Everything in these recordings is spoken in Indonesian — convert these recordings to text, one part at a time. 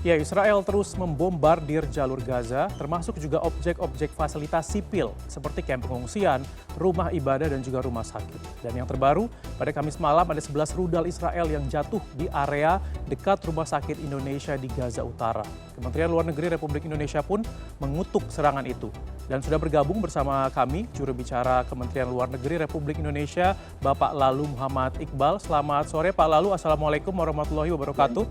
Ya, Israel terus membombardir jalur Gaza, termasuk juga objek-objek fasilitas sipil seperti kamp pengungsian, rumah ibadah, dan juga rumah sakit. Dan yang terbaru, pada Kamis malam ada 11 rudal Israel yang jatuh di area dekat Rumah Sakit Indonesia di Gaza Utara. Kementerian Luar Negeri Republik Indonesia pun mengutuk serangan itu. Dan sudah bergabung bersama kami, juru bicara Kementerian Luar Negeri Republik Indonesia, Bapak Lalu Muhammad Iqbal. Selamat sore Pak Lalu, Assalamualaikum warahmatullahi wabarakatuh.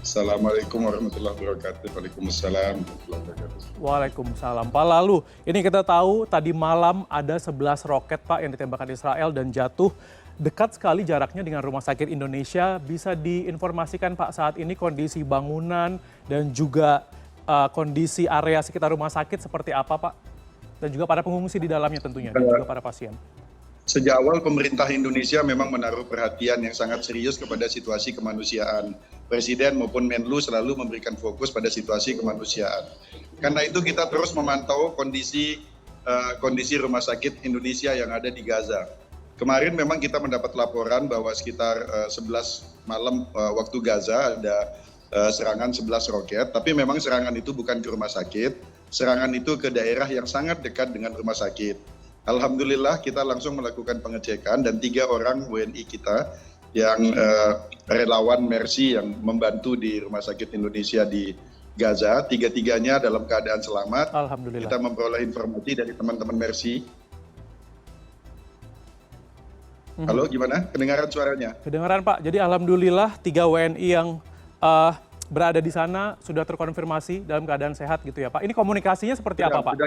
Assalamualaikum warahmatullahi wabarakatuh. Waalaikumsalam warahmatullahi wabarakatuh. Waalaikumsalam. Pak Lalu, ini kita tahu tadi malam ada 11 roket Pak yang ditembakkan Israel dan jatuh dekat sekali jaraknya dengan Rumah Sakit Indonesia. Bisa diinformasikan Pak saat ini kondisi bangunan dan juga kondisi area sekitar rumah sakit seperti apa Pak? Dan juga para pengungsi di dalamnya tentunya dan juga para pasien. Sejak awal pemerintah Indonesia memang menaruh perhatian yang sangat serius kepada situasi kemanusiaan. Presiden maupun Menlu selalu memberikan fokus pada situasi kemanusiaan. Karena itu kita terus memantau kondisi rumah sakit Indonesia yang ada di Gaza. Kemarin memang kita mendapat laporan bahwa sekitar 11 malam waktu Gaza ada serangan 11 roket, tapi memang serangan itu bukan ke rumah sakit, serangan itu ke daerah yang sangat dekat dengan rumah sakit. Alhamdulillah kita langsung melakukan pengecekan dan 3 orang WNI kita yang relawan Mercy yang membantu di Rumah Sakit Indonesia di Gaza, 3-tiganya dalam keadaan selamat. Alhamdulillah. Kita memperoleh informasi dari teman-teman Mercy. Halo, gimana? Kedengaran suaranya? Kedengaran Pak, jadi alhamdulillah 3 WNI yang berada di sana sudah terkonfirmasi dalam keadaan sehat gitu ya Pak. Ini komunikasinya seperti apa Pak?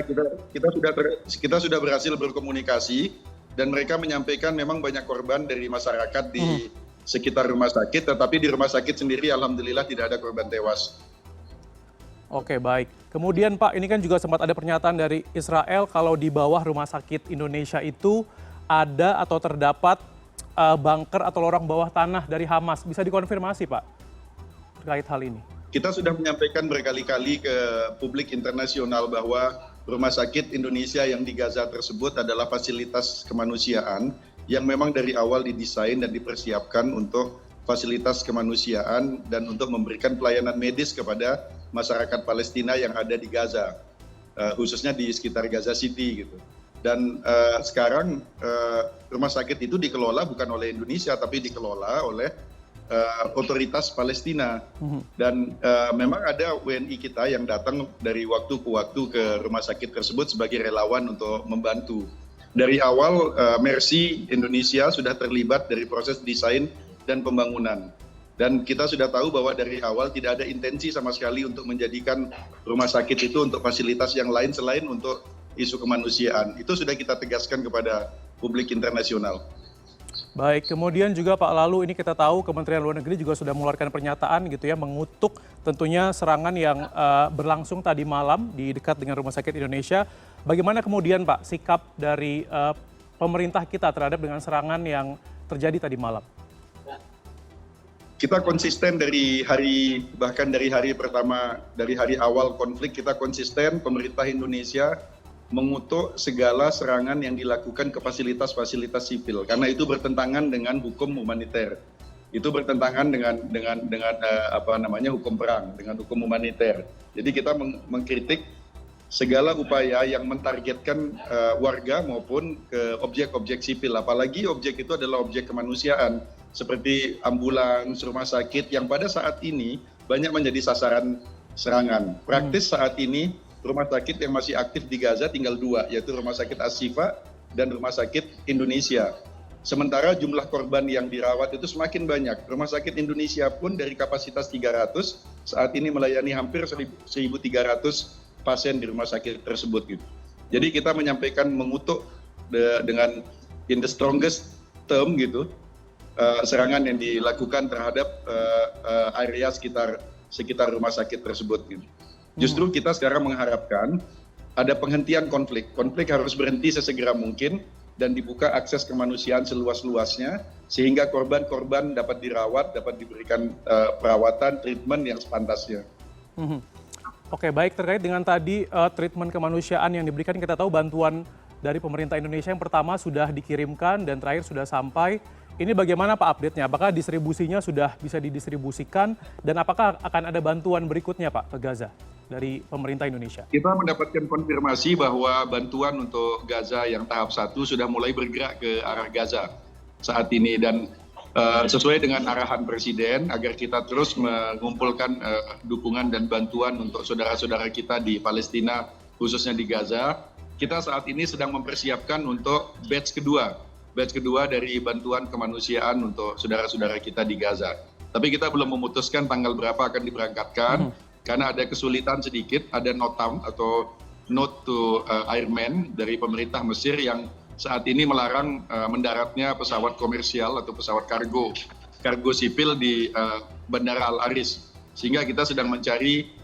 Kita sudah berhasil berkomunikasi dan mereka menyampaikan memang banyak korban dari masyarakat di sekitar rumah sakit, tetapi di rumah sakit sendiri alhamdulillah tidak ada korban tewas. Oke baik. Kemudian Pak, ini kan juga sempat ada pernyataan dari Israel kalau di bawah Rumah Sakit Indonesia itu ada atau terdapat bunker atau lorong bawah tanah dari Hamas. Bisa dikonfirmasi Pak terkait hal ini? Kita sudah menyampaikan berkali-kali ke publik internasional bahwa Rumah Sakit Indonesia yang di Gaza tersebut adalah fasilitas kemanusiaan yang memang dari awal didesain dan dipersiapkan untuk fasilitas kemanusiaan dan untuk memberikan pelayanan medis kepada masyarakat Palestina yang ada di Gaza, khususnya di sekitar Gaza City gitu. Dan sekarang rumah sakit itu dikelola bukan oleh Indonesia tapi dikelola oleh otoritas Palestina. Dan memang ada WNI kita yang datang dari waktu ke waktu ke rumah sakit tersebut sebagai relawan untuk membantu. Dari awal Mercy Indonesia sudah terlibat dari proses desain dan pembangunan. Dan kita sudah tahu bahwa dari awal tidak ada intensi sama sekali untuk menjadikan rumah sakit itu untuk fasilitas yang lain selain untuk isu kemanusiaan. Itu sudah kita tegaskan kepada publik internasional. Baik, kemudian juga Pak Lalu, ini kita tahu Kementerian Luar Negeri juga sudah mengeluarkan pernyataan gitu ya, mengutuk tentunya serangan yang berlangsung tadi malam di dekat dengan Rumah Sakit Indonesia. Bagaimana kemudian Pak sikap dari pemerintah kita terhadap dengan serangan yang terjadi tadi malam? Kita konsisten bahkan dari hari pertama, dari hari awal konflik kita konsisten, pemerintah Indonesia mengutuk segala serangan yang dilakukan ke fasilitas-fasilitas sipil karena itu bertentangan dengan hukum humaniter. Itu bertentangan dengan hukum perang, dengan hukum humaniter. Jadi kita mengkritik segala upaya yang mentargetkan warga maupun ke objek-objek sipil, apalagi objek itu adalah objek kemanusiaan seperti ambulans, rumah sakit yang pada saat ini banyak menjadi sasaran serangan. Praktis saat ini rumah sakit yang masih aktif di Gaza tinggal 2, yaitu Rumah Sakit As-Shifa dan Rumah Sakit Indonesia. Sementara jumlah korban yang dirawat itu semakin banyak. Rumah Sakit Indonesia pun dari kapasitas 300, saat ini melayani hampir 1.300 pasien di rumah sakit tersebut. Gitu. Jadi kita menyampaikan mengutuk dengan in the strongest term gitu, serangan yang dilakukan terhadap area sekitar rumah sakit tersebut. Gitu. Justru kita sekarang mengharapkan ada penghentian konflik. Konflik harus berhenti sesegera mungkin dan dibuka akses kemanusiaan seluas-luasnya sehingga korban-korban dapat dirawat, dapat diberikan perawatan, treatment yang sepantasnya. Oke, baik, terkait dengan tadi treatment kemanusiaan yang diberikan, kita tahu bantuan dari pemerintah Indonesia yang pertama sudah dikirimkan dan terakhir sudah sampai. Ini bagaimana Pak update-nya? Apakah distribusinya sudah bisa didistribusikan dan apakah akan ada bantuan berikutnya Pak ke Gaza dari pemerintah Indonesia? Kita mendapatkan konfirmasi bahwa bantuan untuk Gaza yang tahap 1 sudah mulai bergerak ke arah Gaza saat ini dan sesuai dengan arahan Presiden agar kita terus mengumpulkan dukungan dan bantuan untuk saudara-saudara kita di Palestina, khususnya di Gaza. Kita saat ini sedang mempersiapkan untuk batch kedua dari bantuan kemanusiaan untuk saudara-saudara kita di Gaza. Tapi kita belum memutuskan tanggal berapa akan diberangkatkan karena ada kesulitan sedikit, ada notam atau note to airmen dari pemerintah Mesir yang saat ini melarang mendaratnya pesawat komersial atau pesawat kargo sipil di Bandara Al Aris. Sehingga kita sedang mencari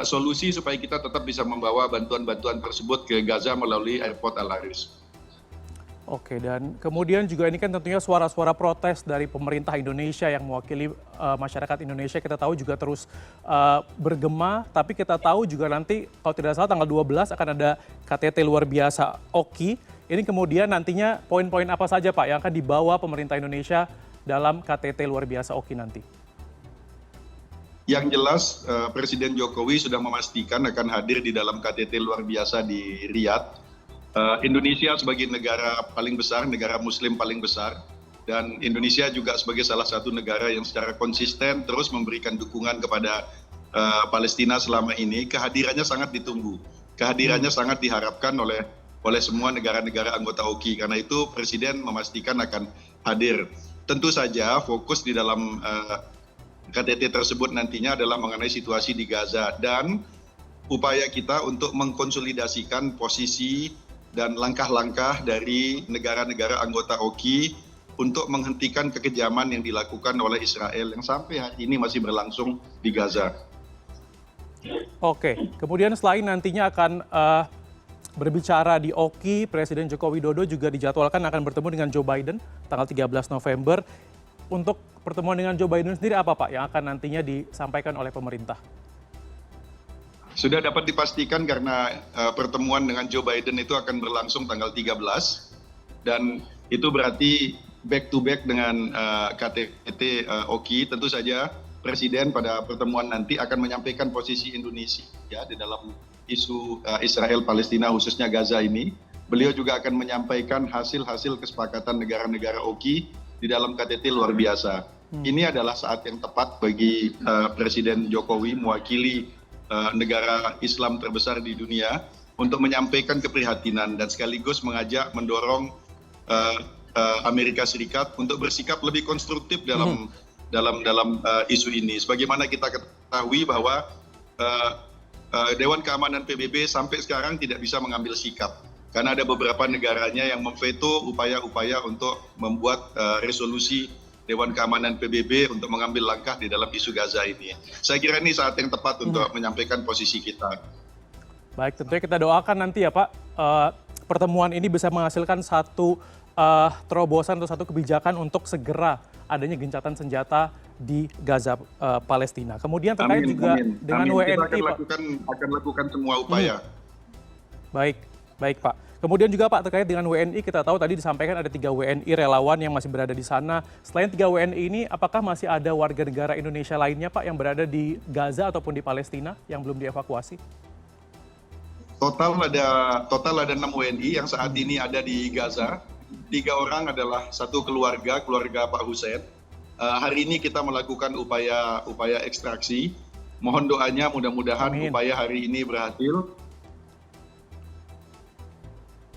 solusi supaya kita tetap bisa membawa bantuan-bantuan tersebut ke Gaza melalui airport Al Aris. Oke, dan kemudian juga ini kan tentunya suara-suara protes dari pemerintah Indonesia yang mewakili masyarakat Indonesia kita tahu juga terus bergema, tapi kita tahu juga nanti kalau tidak salah tanggal 12 akan ada KTT luar biasa OKI. Ini kemudian nantinya poin-poin apa saja Pak yang akan dibawa pemerintah Indonesia dalam KTT luar biasa OKI nanti? Yang jelas Presiden Jokowi sudah memastikan akan hadir di dalam KTT luar biasa di Riyadh. Indonesia sebagai negara paling besar, negara Muslim paling besar, dan Indonesia juga sebagai salah satu negara yang secara konsisten terus memberikan dukungan kepada Palestina selama ini, kehadirannya sangat ditunggu, kehadirannya sangat diharapkan oleh semua negara-negara anggota OKI. Karena itu Presiden memastikan akan hadir. Tentu saja fokus di dalam KTT tersebut nantinya adalah mengenai situasi di Gaza dan upaya kita untuk mengkonsolidasikan posisi dan langkah-langkah dari negara-negara anggota OKI untuk menghentikan kekejaman yang dilakukan oleh Israel yang sampai hari ini masih berlangsung di Gaza. Oke, kemudian selain nantinya akan berbicara di OKI, Presiden Joko Widodo juga dijadwalkan akan bertemu dengan Joe Biden tanggal 13 November. Untuk pertemuan dengan Joe Biden sendiri apa Pak yang akan nantinya disampaikan oleh pemerintah? Sudah dapat dipastikan karena pertemuan dengan Joe Biden itu akan berlangsung tanggal 13 dan itu berarti back to back dengan KTT OKI. Tentu saja Presiden pada pertemuan nanti akan menyampaikan posisi Indonesia di dalam isu Israel Palestina khususnya Gaza ini. Beliau juga akan menyampaikan hasil-hasil kesepakatan negara-negara OKI di dalam KTT luar biasa. Ini adalah saat yang tepat bagi Presiden Jokowi mewakili negara Islam terbesar di dunia untuk menyampaikan keprihatinan dan sekaligus mendorong Amerika Serikat untuk bersikap lebih konstruktif dalam isu ini. Sebagaimana kita ketahui bahwa Dewan Keamanan PBB sampai sekarang tidak bisa mengambil sikap karena ada beberapa negaranya yang memveto upaya-upaya untuk membuat resolusi Dewan Keamanan PBB untuk mengambil langkah di dalam isu Gaza ini. Saya kira ini saat yang tepat untuk menyampaikan posisi kita. Baik, tentunya kita doakan nanti ya Pak, pertemuan ini bisa menghasilkan satu terobosan atau satu kebijakan untuk segera adanya gencatan senjata di Gaza, Palestina. Kemudian terkait juga dengan WNI, kita akan lakukan semua upaya. Baik Pak. Kemudian juga Pak terkait dengan WNI, kita tahu tadi disampaikan ada 3 WNI relawan yang masih berada di sana. Selain 3 WNI ini, apakah masih ada warga negara Indonesia lainnya Pak yang berada di Gaza ataupun di Palestina yang belum dievakuasi? Total ada 6 WNI yang saat ini ada di Gaza. 3 orang adalah satu keluarga Pak Hussein. Hari ini kita melakukan upaya ekstraksi. Mohon doanya mudah-mudahan upaya hari ini berhasil.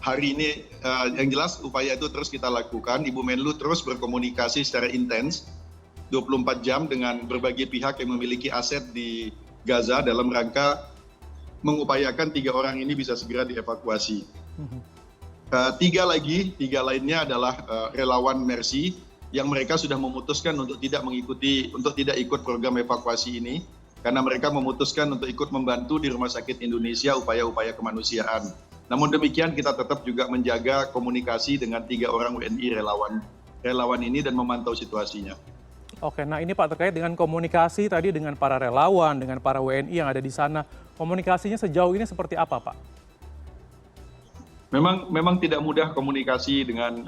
Hari ini yang jelas upaya itu terus kita lakukan. Ibu Menlu terus berkomunikasi secara intens 24 jam dengan berbagai pihak yang memiliki aset di Gaza dalam rangka mengupayakan 3 orang ini bisa segera dievakuasi. 3 lainnya adalah relawan Mercy yang mereka sudah memutuskan untuk tidak ikut program evakuasi ini karena mereka memutuskan untuk ikut membantu di Rumah Sakit Indonesia upaya-upaya kemanusiaan. Namun demikian kita tetap juga menjaga komunikasi dengan 3 orang WNI relawan ini dan memantau situasinya. Oke, nah ini Pak terkait dengan komunikasi tadi dengan para relawan, dengan para WNI yang ada di sana, komunikasinya sejauh ini seperti apa Pak? Memang tidak mudah komunikasi dengan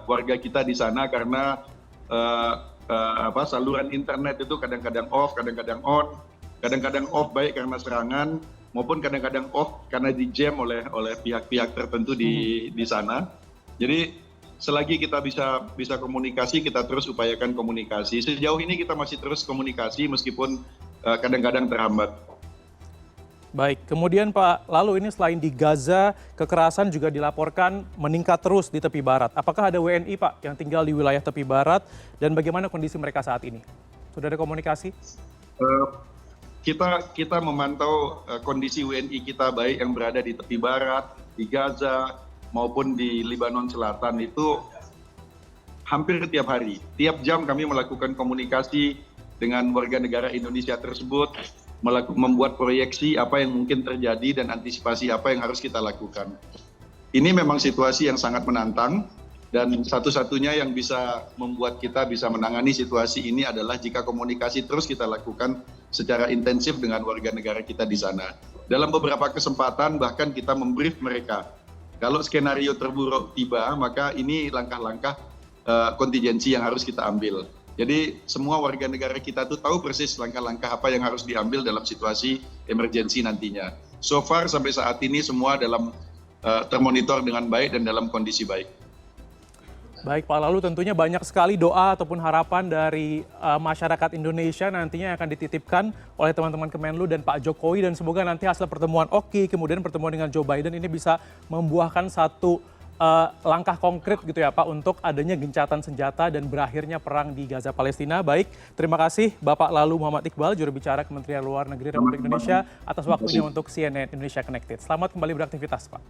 warga kita di sana karena eh, saluran internet itu kadang-kadang off, kadang-kadang on, kadang-kadang off baik karena serangan maupun kadang-kadang off karena di-jam oleh pihak-pihak tertentu di sana. Jadi selagi kita bisa komunikasi, kita terus upayakan komunikasi. Sejauh ini kita masih terus komunikasi meskipun kadang-kadang terhambat. Baik, kemudian Pak, lalu ini selain di Gaza, kekerasan juga dilaporkan meningkat terus di tepi barat. Apakah ada WNI Pak yang tinggal di wilayah tepi barat dan bagaimana kondisi mereka saat ini? Sudah ada komunikasi? Kita memantau kondisi WNI kita baik yang berada di tepi barat, di Gaza maupun di Lebanon Selatan itu hampir tiap hari. Tiap jam kami melakukan komunikasi dengan warga negara Indonesia tersebut, membuat proyeksi apa yang mungkin terjadi dan antisipasi apa yang harus kita lakukan. Ini memang situasi yang sangat menantang dan satu-satunya yang bisa membuat kita bisa menangani situasi ini adalah jika komunikasi terus kita lakukan secara intensif dengan warga negara kita di sana. Dalam beberapa kesempatan bahkan kita membrief mereka. Kalau skenario terburuk tiba, maka ini langkah-langkah kontingensi yang harus kita ambil. Jadi semua warga negara kita tuh tahu persis langkah-langkah apa yang harus diambil dalam situasi emergensi nantinya. So far sampai saat ini semua termonitor dengan baik dan dalam kondisi baik. Baik Pak, lalu tentunya banyak sekali doa ataupun harapan dari masyarakat Indonesia nantinya yang akan dititipkan oleh teman-teman Kemenlu dan Pak Jokowi, dan semoga nanti hasil pertemuan Oki, kemudian pertemuan dengan Joe Biden ini bisa membuahkan satu langkah konkret gitu ya Pak untuk adanya gencatan senjata dan berakhirnya perang di Gaza Palestina. Baik, terima kasih Bapak Lalu Muhammad Iqbal, juru bicara Kementerian Luar Negeri Republik Indonesia atas waktunya untuk CNN Indonesia Connected. Selamat kembali beraktivitas Pak.